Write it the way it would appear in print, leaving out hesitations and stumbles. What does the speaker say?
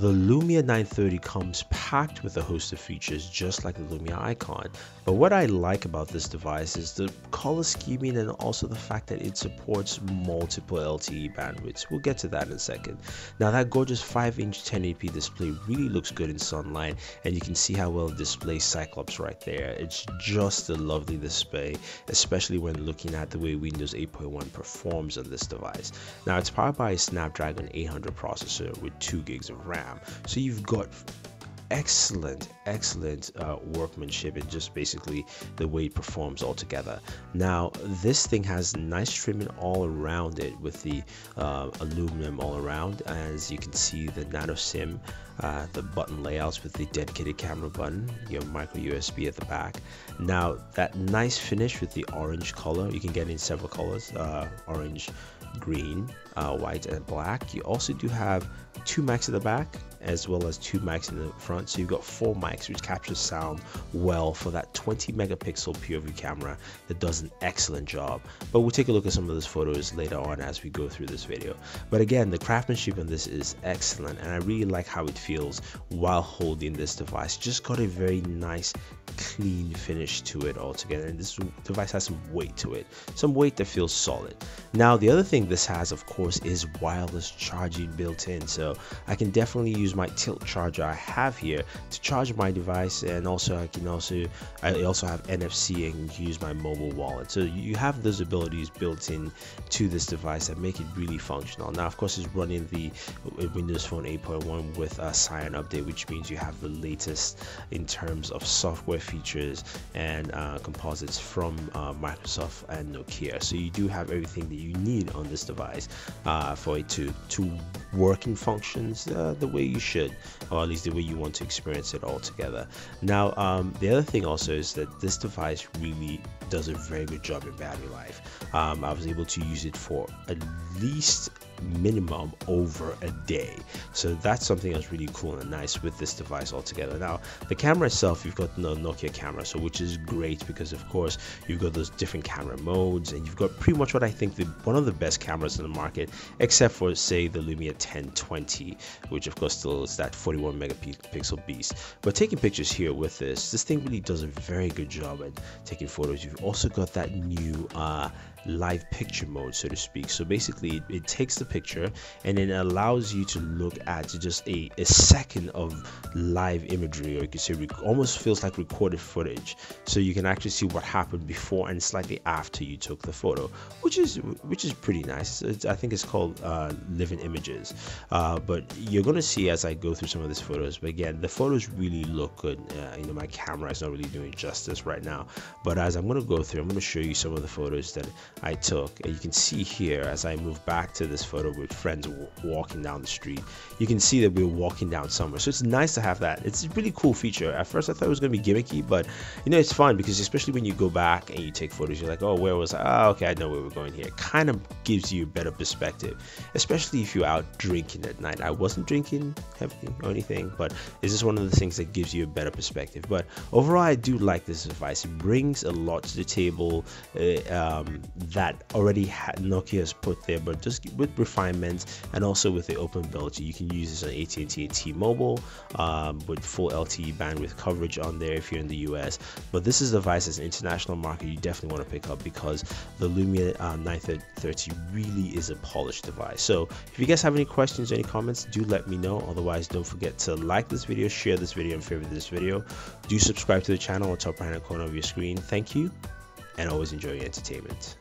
the Lumia 930 comes packed with a host of features just like the Lumia icon. But what I like about this device is the color scheming and also the fact that it supports multiple LTE bandwidths. We'll get to that in a second. Now that gorgeous 5-inch 1080p display really looks good in sunlight, and you can see how well it displays Cyclops right there. It's just a lovely display, especially when looking at the way Windows 8.1 performs on this device. Now it's powered by a Snapdragon 800 processor with 2 gigs of RAM, so you've got excellent workmanship and just basically the way it performs altogether. Now this thing has nice trimming all around it with the aluminum all around. As you can see, the nano SIM, the button layouts with the dedicated camera button, your micro USB at the back. Now that nice finish with the orange color, you can get in several colors, orange, green, white and black. You also do have 2 mics at the back as well as 2 mics in the front, so you've got 4 mics, which captures sound well for that 20 megapixel POV camera that does an excellent job. But we'll take a look at some of those photos later on as we go through this video. But again, the craftsmanship on this is excellent, and I really like how it feels while holding this device. Just got a very nice clean finish to it altogether, and this device has some weight to it, some weight that feels solid. Now the other thing this has, of course, is wireless charging built in, so I can definitely use my tilt charger I have here to charge my device, and also I also have NFC and use my mobile wallet. So you have those abilities built in to this device that make it really functional. Now of course it's running the Windows Phone 8.1 with a Cyan update, which means you have the latest in terms of software features and composites from Microsoft and Nokia. So you do have everything that you need on this device for it to work in functions the way you should, or at least the way you want to experience it all together. Now the other thing also is that this device really does a very good job in battery life. I was able to use it for at least minimum over a day, so that's something that's really cool and nice with this device altogether. Now the camera itself, you've got the Nokia camera, so which is great because of course you've got those different camera modes, and you've got pretty much what I think one of the best cameras in the market, except for say the Lumia 1020, which of course still is that 41 megapixel beast. But taking pictures here with this thing really does a very good job at taking photos. You've also got that new live picture mode, so to speak. So basically it takes the picture and then allows you to look at just a second of live imagery, or you can say almost feels like recorded footage, so you can actually see what happened before and slightly after you took the photo, which is pretty nice. I think it's called living images, but you're gonna see as I go through some of these photos. But again, the photos really look good. My camera is not really doing justice right now, but as I'm gonna go through, I'm gonna show you some of the photos that I took, and you can see here as I move back to this photo with friends walking down the street, you can see that we're walking down somewhere. So it's nice to have that. It's a really cool feature. At first I thought it was going to be gimmicky, but it's fun because especially when you go back and you take photos, you're like, oh, where was I? Oh, okay, I know where we're going here. It kind of gives you a better perspective, especially if you're out drinking at night. I wasn't drinking heavily or anything, but it's just one of the things that gives you a better perspective. But overall, I do like this device. It brings a lot to the table that already Nokia has put there, but just with refinements and also with the open ability. You can use this on AT&T and T-Mobile with full LTE bandwidth coverage on there if you're in the US. But this is a device as an international market you definitely want to pick up, because the Lumia 930 really is a polished device. So if you guys have any questions or any comments, do let me know. Otherwise, don't forget to like this video, share this video, and favorite this video. Do subscribe to the channel on the top right hand corner of your screen. Thank you, and always enjoy your entertainment.